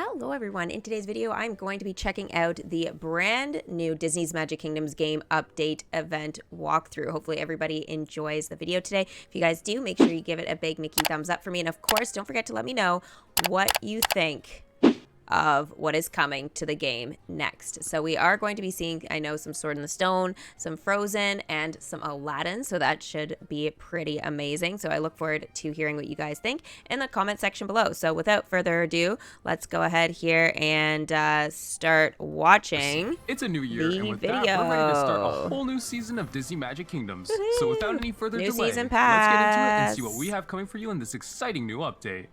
Hello everyone, in today's video I'm going to be checking out the brand new Disney's Magic Kingdoms game update event walkthrough. Hopefully everybody enjoys the video today. If you guys do, make sure you give it a big Mickey thumbs up for me, and of course don't forget to let me know what you think of what is coming to the game next. So we are going to be seeing, I know, some Sword in the Stone, some Frozen, and some Aladdin, so that should be pretty amazing. So I look forward to hearing what you guys think in the comment section below. So without further ado, let's go ahead here and start watching. It's a new year, and with video. that, we're ready to start a whole new season of Disney Magic Kingdoms. So without any further New delay, season let's get into it and pass. see what we have coming for you in this exciting new update.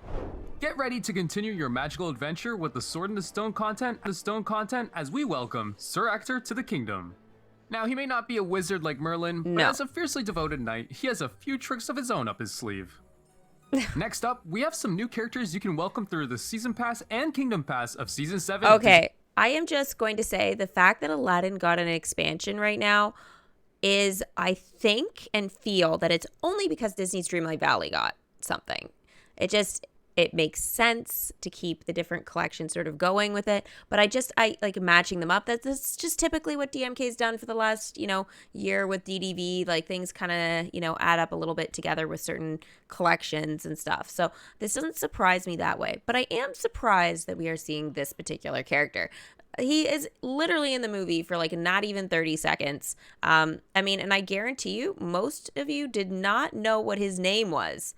Get ready to continue your magical adventure with the Sword in the Stone content, as we welcome Sir Ector to the kingdom. Now, he may not be a wizard like Merlin, but as a fiercely devoted knight, he has a few tricks of his own up his sleeve. Next up, we have some new characters you can welcome through the Season Pass and Kingdom Pass of Season 7. Okay, I am just going to say the fact that Aladdin got an expansion right now is, I think and feel that it's only because Disney's Dreamlight Valley got something. It makes sense to keep the different collections sort of going with it, but I like matching them up. That's just typically what DMK's done for the last, year with DDV. Like, things kind of, add up a little bit together with certain collections and stuff. So this doesn't surprise me that way, but I am surprised that we are seeing this particular character. He is literally in the movie for like not even 30 seconds. And I guarantee you, most of you did not know what his name was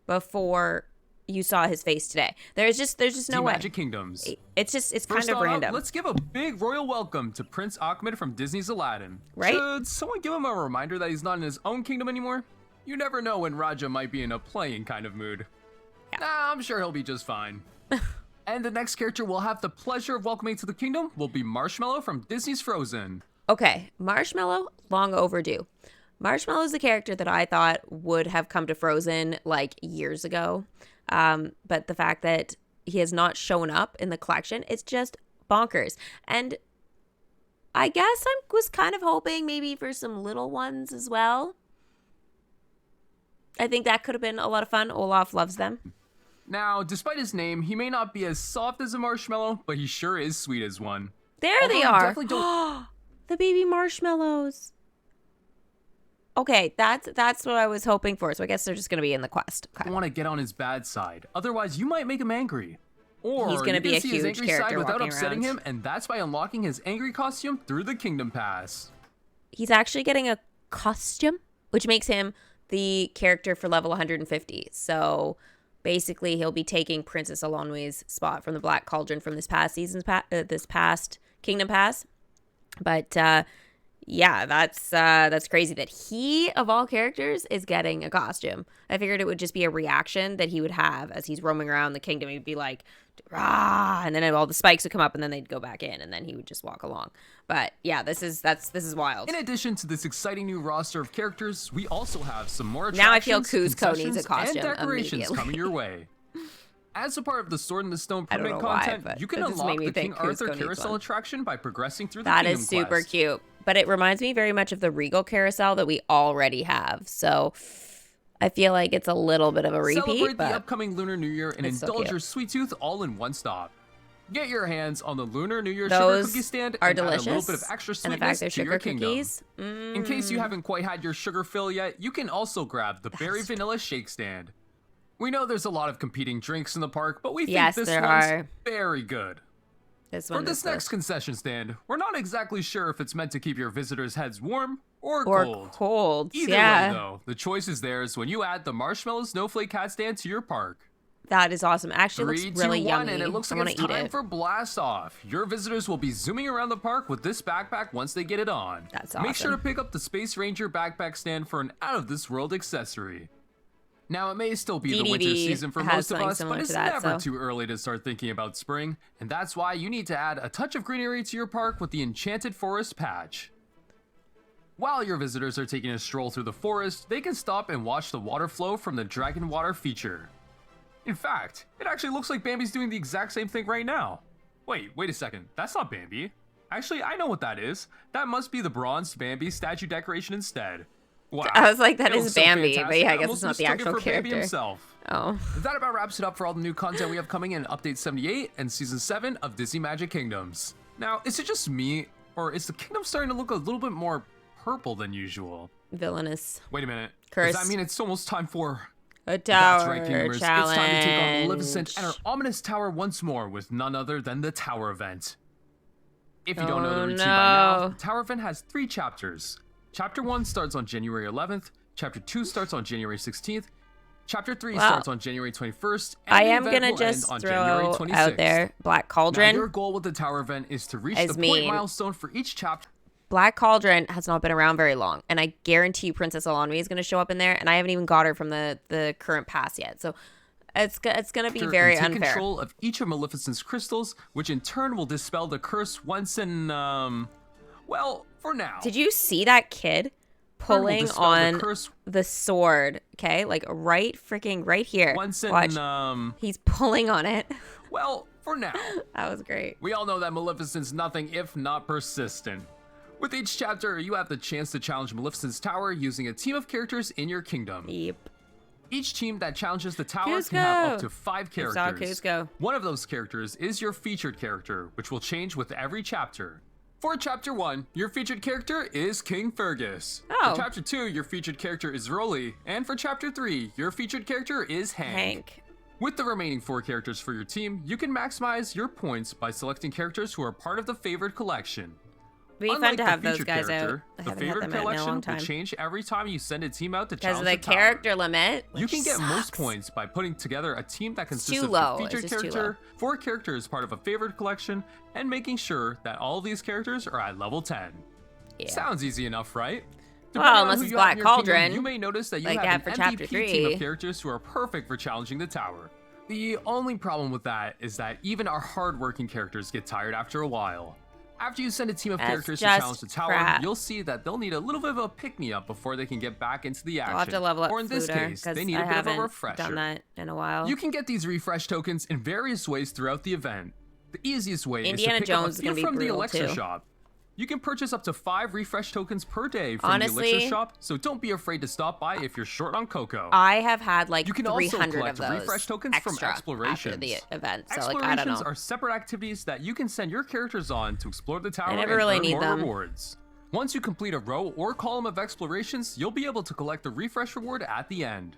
before you saw his face today. There's just no way. Magic Kingdoms. It's kind of random. Let's give a big royal welcome to Prince Ahmed from Disney's Aladdin. Right? Should someone give him a reminder that he's not in his own kingdom anymore? You never know when Raja might be in a playing kind of mood. Yeah. Nah, I'm sure he'll be just fine. And the next character we'll have the pleasure of welcoming to the kingdom will be Marshmallow from Disney's Frozen. Okay, Marshmallow, long overdue. Marshmallow is the character that I thought would have come to Frozen like years ago. But the fact that he has not shown up in the collection, it's just bonkers. And I guess I was kind of hoping maybe for some little ones as well. I think that could have been a lot of fun. Olaf loves them. Now, despite his name, he may not be as soft as a marshmallow, but he sure is sweet as one. There Although they I are. definitely don't... The baby marshmallows. Okay, that's what I was hoping for. So I guess they're just going to be in the quest. Okay. I want to get on his bad side. Otherwise, you might make him angry. Or He's gonna be a see his huge angry character side without walking upsetting around. him, and that's by unlocking his angry costume through the Kingdom Pass. He's actually getting a costume, which makes him the character for level 150. So basically, he'll be taking Princess Alonwe's spot from the Black Cauldron from this past Kingdom Pass. But yeah, that's crazy that he, of all characters, is getting a costume. I figured it would just be a reaction that he would have as he's roaming around the kingdom. He'd be like, rah, and then all the spikes would come up, and then they'd go back in, and then he would just walk along. But yeah, this is wild. In addition to this exciting new roster of characters, we also have some more Now I feel attractions, Kuzco needs a concessions, costume and decorations immediately. coming your way. As a part of the Sword in the Stone I don't permanent know why, content, but you can that just unlock made me the King think Arthur Kuzco needs Carousel one. attraction by progressing through the That Kingdom is super Quest. cute. But it reminds me very much of the Regal Carousel that we already have. So I feel like it's a little bit of a repeat. Celebrate but the upcoming Lunar New Year and it's so indulge cute. your sweet tooth all in one stop. Get your hands on the Lunar New Year sugar Those cookie stand are and delicious. add a little bit of extra And the fact sweetness they're to your sugar kingdom. cookies. In case you haven't quite had your sugar fill yet, you can also grab the Berry Vanilla Shake Stand. We know there's a lot of competing drinks in the park, but we think Yes, this there one's are. very good. This For one this is next concession stand, we're not exactly sure if it's meant to keep your visitors' heads warm or or cold. Either yeah. way, though, the choice is theirs when you add the Marshmallow Snowflake Cat Stand to your park. That is awesome. Actually, it 3, looks really 2, 1, yummy. and it looks I like want it's to eat time it. for blast off. Your visitors will be zooming around the park with this backpack once they get it on. That's Make sure to awesome. pick up the Space Ranger backpack stand for an out-of-this-world accessory. Now, it may still be the winter DDV season for has most of something us, similar but it's to that, never so. too early to start thinking about spring, and that's why you need to add a touch of greenery to your park with the Enchanted Forest patch. While your visitors are taking a stroll through the forest, they can stop and watch the water flow from the Dragon Water feature. In fact, it actually looks like Bambi's doing the exact same thing right now. Wait a second, that's not Bambi. Actually, I know what that is. That must be the bronzed Bambi statue decoration instead. Wow. I was like, that It is looks so Bambi, but fantastic, yeah, I I guess almost it's not the mistook it actual for Bambi character. himself. Oh. That about wraps it up for all the new content we have coming in Update 78 and Season 7 of Disney Magic Kingdoms. Now, is it just me, or is the kingdom starting to look a little bit more purple than usual? Villainous. Wait a minute. Cursed. Does that mean it's almost time for... A tower That's right, Kittyarris. challenge. It's time to take on Maleficent and her ominous tower once more with none other than the Tower Event. If you don't know the routine by now, the Tower Event has 3 chapters. Chapter 1 starts on January 11th, Chapter 2 starts on January 16th, Chapter 3 starts on January 21st, and I the am event gonna will just end on throw January 26th. out there, Black Cauldron. Now, your goal with the Tower Event is to reach the point milestone for each chapter. Black Cauldron has not been around very long, and I guarantee you Princess Alonwe is going to show up in there, and I haven't even got her from the current pass yet, so it's going to be very take unfair. Control of each of Maleficent's crystals, which in turn will dispel the curse once and, well, for now. Did you see that kid pulling on the sword? Okay, like right here. Once and, watch. He's pulling on it. Well, for now. That was great. We all know that Maleficent's nothing if not persistent. With each chapter, you have the chance to challenge Maleficent's tower using a team of characters in your kingdom. Yep. Each team that challenges the tower can have up to 5 characters. Cusco. One of those characters is your featured character, which will change with every chapter. For Chapter 1, your featured character is King Fergus. Oh. For Chapter 2, your featured character is Rolly. And for Chapter 3, your featured character is Hank. With the remaining 4 characters for your team, you can maximize your points by selecting characters who are part of the favored collection. It'd be fun to have those guys out. I The haven't had favorite them out in a long collection time. will change every time you send a team out to challenge Because of the tower. character limit, You can get sucks. most points by putting together a team that consists too of low. your featured It's just too character, 4 characters part of a favored collection, and making sure that all of these characters are at level 10. Yeah. Sounds easy enough, right? Well, Depending on unless who it's you have Black in your kingdom, Cauldron, you may notice that you like have for an Chapter MVP team 3. of characters who are perfect for challenging the tower. The only problem with that is that even our hardworking characters get tired after a while. After you send a team of characters to challenge the tower, you'll see that they'll need a little bit of a pick-me-up before they can get back into the action. I'll have to level up or in this Fluter, case, they need a bit of a refresher. Done that in a while. You can get these refresh tokens in various ways throughout the event. The easiest way Indiana is to pick Jones is up a gonna few be from the brutal, Elixir too. shop. You can purchase up to 5 refresh tokens per day from Honestly, the Elixir shop, so don't be afraid to stop by if you're short on cocoa. I have had like You can 300 also collect of those refresh tokens from extra explorations. after the event. So Explorations like I don't know. are separate activities that you can send your characters on to explore the tower never and really earn need more them. rewards. Once you complete a row or column of explorations, you'll be able to collect the refresh reward at the end.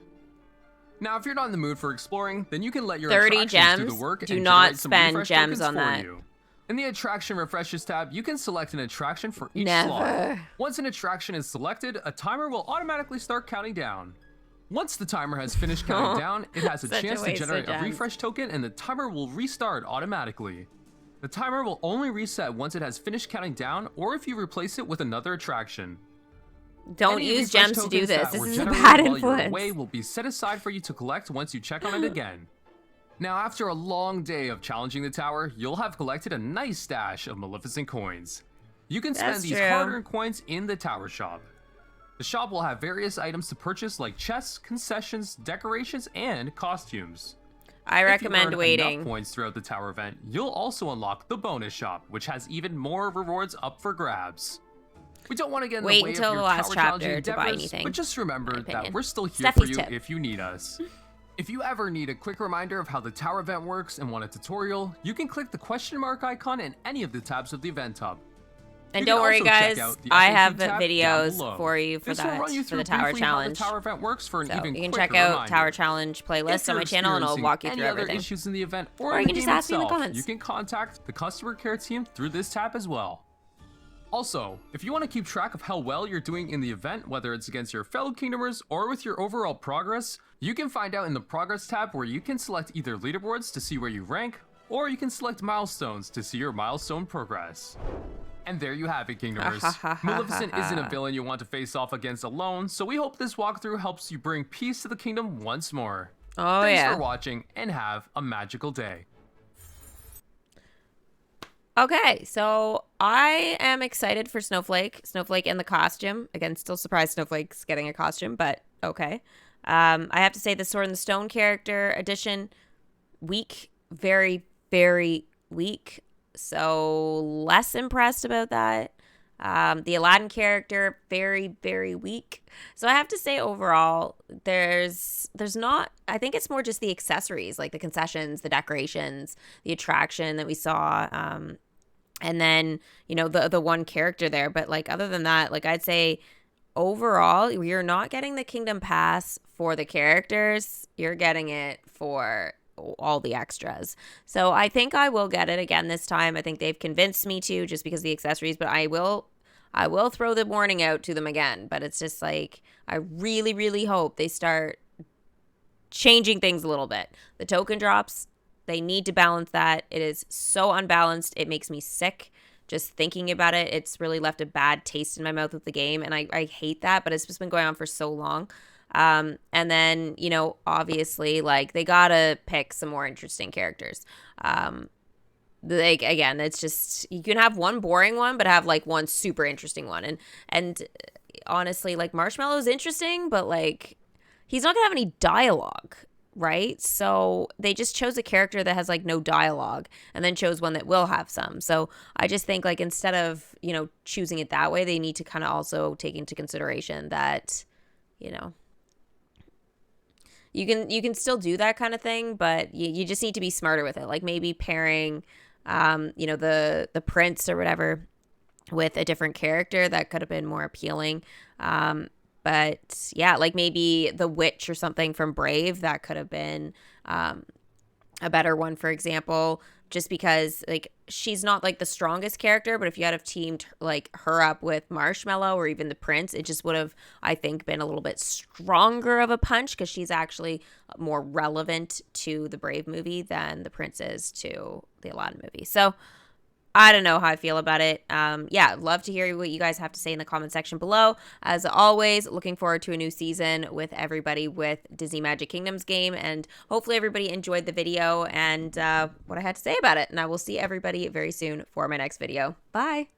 Now, if you're not in the mood for exploring, then you can let your 30 attractions do gems? the work Do and not generate some spend refresh gems tokens on for that. you. In the Attraction Refreshes tab, you can select an attraction for each slot. Never. Once an attraction is selected, a timer will automatically start counting down. Once the timer has finished counting down, it has a Such a chance to waste of generate a gems. refresh token and the timer will restart automatically. The timer will only reset once it has finished counting down or if you replace it with another attraction. Don't Any use refresh gems to do tokens this. that This were is a generated bad while you're influence. away will be set aside for you to collect once you check on it again. Now, after a long day of challenging the tower, you'll have collected a nice stash of Maleficent coins. You can spend That's these true. hard-earned coins in the tower shop. The shop will have various items to purchase like chests, concessions, decorations, and costumes. I recommend If you earn waiting. enough points throughout the tower event, you'll also unlock the bonus shop, which has even more rewards up for grabs. We don't want to get in Wait the way until of your the last tower challenge chapter to buy endeavors, anything, but just remember my that opinion. we're still here Steffi's for you tip. if you need us. If you ever need a quick reminder of how the tower event works and want a tutorial, you can click the question mark icon in any of the tabs of the event hub. And You don't can worry, also check guys. out the I FAQ have tab down videos below. for you for This will that run you for through the tower briefly how challenge. the tower event works for an So even you can quicker check out reminder. Tower Challenge playlist If on my you're channel, and I'll experiencing walk you any through other everything. issues in the event Or in you the can just game ask me in the itself, comments. you can contact the customer care team through this tab as well. Also, if you want to keep track of how well you're doing in the event, whether it's against your fellow Kingdomers or with your overall progress, you can find out in the Progress tab where you can select either leaderboards to see where you rank, or you can select milestones to see your milestone progress. And there you have it, Kingdomers. Maleficent isn't a villain you want to face off against alone, so we hope this walkthrough helps you bring peace to the kingdom once more. Oh, Thanks yeah. for watching, and have a magical day. Okay, so I am excited for Snowflake. Snowflake and the costume. Again, still surprised Snowflake's getting a costume, but okay. I have to say the Sword and the Stone character edition, weak. Very, very weak. So less impressed about that. The Aladdin character, very, very weak. So I have to say overall, there's not, I think it's more just the accessories, like the concessions, the decorations, the attraction that we saw. And then, the one character there. But like other than that, like I'd say overall, you're not getting the Kingdom Pass for the characters. You're getting it for all the extras. So I think I will get it again this time. I think they've convinced me to, just because of the accessories, but I will throw the warning out to them again. But it's just like, I really, really hope they start changing things a little bit. The token drops, they need to balance that. It is so unbalanced. It makes me sick just thinking about it. It's really left a bad taste in my mouth with the game, and I hate that, but it's just been going on for so long. And then, obviously, like, they gotta pick some more interesting characters. Like, again, it's just, you can have one boring one, but have like one super interesting one. And honestly, like, Marshmallow's interesting, but like, he's not gonna have any dialogue, right? So they just chose a character that has like no dialogue, and then chose one that will have some. So I just think, like, instead of, choosing it that way, they need to kind of also take into consideration that, you can still do that kind of thing, but you just need to be smarter with it. Like maybe pairing, the prince or whatever with a different character that could have been more appealing. But yeah, like maybe the witch or something from Brave, that could have been a better one, for example, just because like she's not like the strongest character, but if you had have teamed like her up with Marshmallow or even the prince, it just would have, I think, been a little bit stronger of a punch, because she's actually more relevant to the Brave movie than the prince is to the Aladdin movie. So I don't know how I feel about it. Yeah, love to hear what you guys have to say in the comment section below. As always, looking forward to a new season with everybody with Disney Magic Kingdoms game, and hopefully everybody enjoyed the video and what I had to say about it. And I will see everybody very soon for my next video. Bye.